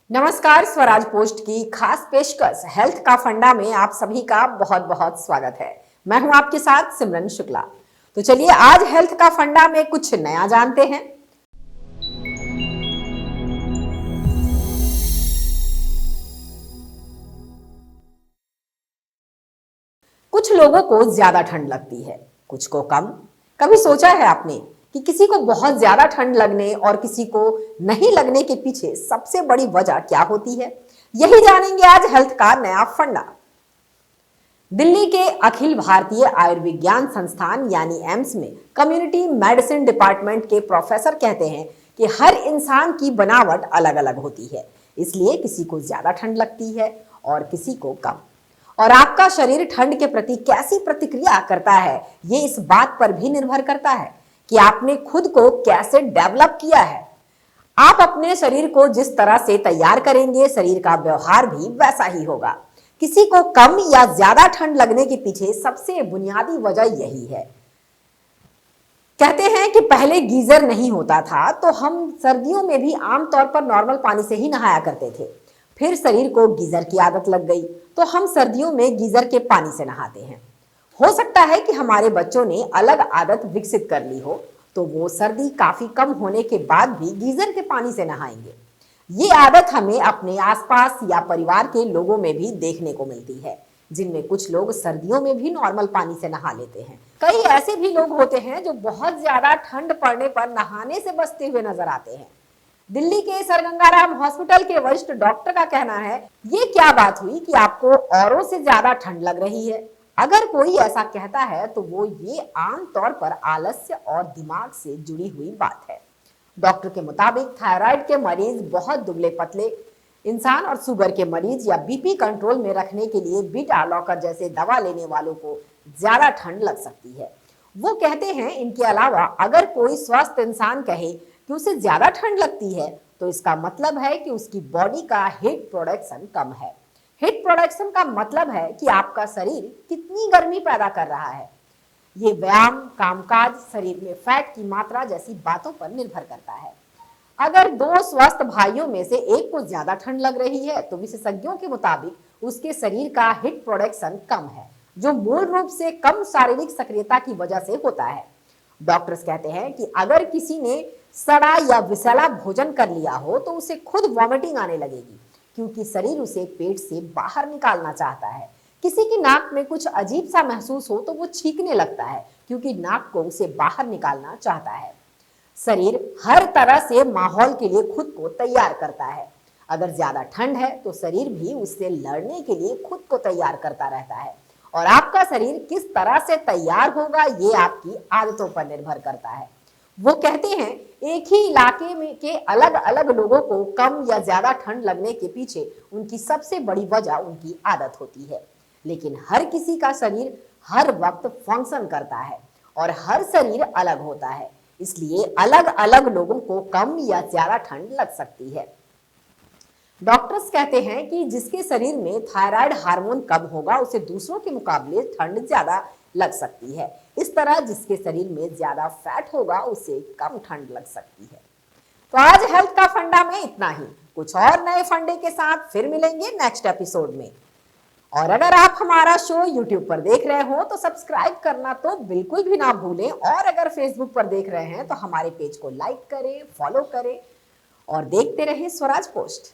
नमस्कार। स्वराज पोस्ट की खास पेशकश हेल्थ का फंडा में आप सभी का बहुत बहुत स्वागत है। मैं हूं आपके साथ सिमरन शुक्ला। तो चलिए आज हेल्थ का फंडा में कुछ नया जानते हैं। कुछ लोगों को ज्यादा ठंड लगती है, कुछ को कम। कभी सोचा है आपने कि किसी को बहुत ज्यादा ठंड लगने और किसी को नहीं लगने के पीछे सबसे बड़ी वजह क्या होती है? यही जानेंगे आज हेल्थ का नया फंडा। दिल्ली के अखिल भारतीय आयुर्विज्ञान संस्थान यानी एम्स में कम्युनिटी मेडिसिन डिपार्टमेंट के प्रोफेसर कहते हैं कि हर इंसान की बनावट अलग अलग होती है, इसलिए किसी को ज्यादा ठंड लगती है और किसी को कम। और आपका शरीर ठंड के प्रति कैसी प्रतिक्रिया करता है, ये इस बात पर भी निर्भर करता है कि आपने खुद को कैसे डेवलप किया है। आप अपने शरीर को जिस तरह से तैयार करेंगे, शरीर का व्यवहार भी वैसा ही होगा। किसी को कम या ज्यादा ठंड लगने के पीछे सबसे बुनियादी वजह यही है। कहते हैं कि पहले गीजर नहीं होता था तो हम सर्दियों में भी आमतौर पर नॉर्मल पानी से ही नहाया करते थे। फिर शरीर को गीजर की आदत लग गई तो हम सर्दियों में गीजर के पानी से नहाते हैं। हो सकता है कि हमारे बच्चों ने अलग आदत विकसित कर ली हो तो वो सर्दी काफी कम होने के बाद भी गीजर के पानी से नहाएंगे। ये आदत हमें अपने आसपास या परिवार के लोगों में भी देखने को मिलती है, जिनमें कुछ लोग सर्दियों में भी नॉर्मल पानी से नहा लेते हैं। कई ऐसे भी लोग होते हैं जो बहुत ज्यादा ठंड पड़ने पर नहाने से बचते हुए नजर आते हैं। दिल्ली के सर गंगाराम हॉस्पिटल के वरिष्ठ डॉक्टर का कहना है, ये क्या बात हुई कि आपको औरों से ज्यादा ठंड लग रही है? अगर कोई ऐसा कहता है तो वो ये आम तौर पर आलस्य और दिमाग से जुड़ी हुई बात है। डॉक्टर के मुताबिक थायराइड के मरीज, बहुत दुबले पतले इंसान और शुगर के मरीज या बीपी कंट्रोल में रखने के लिए बीटा ब्लॉकर जैसे दवा लेने वालों को ज्यादा ठंड लग सकती है। वो कहते हैं, इनके अलावा अगर कोई स्वस्थ इंसान कहे कि उसे ज्यादा ठंड लगती है तो इसका मतलब है कि उसकी बॉडी का हीट प्रोडक्शन कम है। हीट प्रोडक्शन का मतलब है कि आपका शरीर कितनी गर्मी पैदा कर रहा है। ये व्यायाम, कामकाज, शरीर में फैट की मात्रा जैसी बातों पर निर्भर करता है। अगर दो स्वस्थ भाइयों में से एक को ज्यादा ठंड लग रही है तो विशेषज्ञों के मुताबिक उसके शरीर का हीट प्रोडक्शन कम है, जो मूल रूप से कम शारीरिक सक्रियता की वजह से होता है। डॉक्टर्स कहते हैं कि अगर किसी ने सड़ा या विषैला भोजन कर लिया हो तो उसे खुद वॉमिटिंग आने लगेगी, क्योंकि शरीर उसे पेट से बाहर निकालना चाहता है। किसी की नाक में कुछ अजीब सा महसूस हो तो वो छींकने लगता है, क्योंकि नाक को उसे बाहर निकालना चाहता है। शरीर हर तरह से माहौल के लिए खुद को तैयार करता है। अगर ज्यादा ठंड है तो शरीर भी उससे लड़ने के लिए खुद को तैयार करता रहता है। और आपका शरीर किस तरह से तैयार होगा ये आपकी आदतों पर निर्भर करता है। वो कहते हैं, एक ही इलाके में के अलग अलग लोगों को कम या ज्यादा ठंड लगने के पीछे उनकी सबसे बड़ी वजह उनकी आदत होती है। लेकिन हर किसी का शरीर हर वक्त फंक्शन करता है और हर शरीर अलग होता है, इसलिए अलग अलग लोगों को कम या ज्यादा ठंड लग सकती है। डॉक्टर्स कहते हैं कि जिसके शरीर में थायराइड हार्मोन कम होगा उसे दूसरों के मुकाबले ठंड ज्यादा लग सकती है। इस तरह जिसके शरीर में ज्यादा फैट होगा उसे कम ठंड लग सकती है। तो आज हेल्थ का फंडा में इतना ही। कुछ और नए फंडे के साथ फिर मिलेंगे नेक्स्ट एपिसोड में। और अगर आप हमारा शो YouTube पर देख रहे हो तो सब्सक्राइब करना तो बिल्कुल भी ना भूलें। और अगर Facebook पर देख रहे हैं तो हमारे पेज को लाइक करें, फॉलो करें और देखते रहें स्वराज पोस्ट।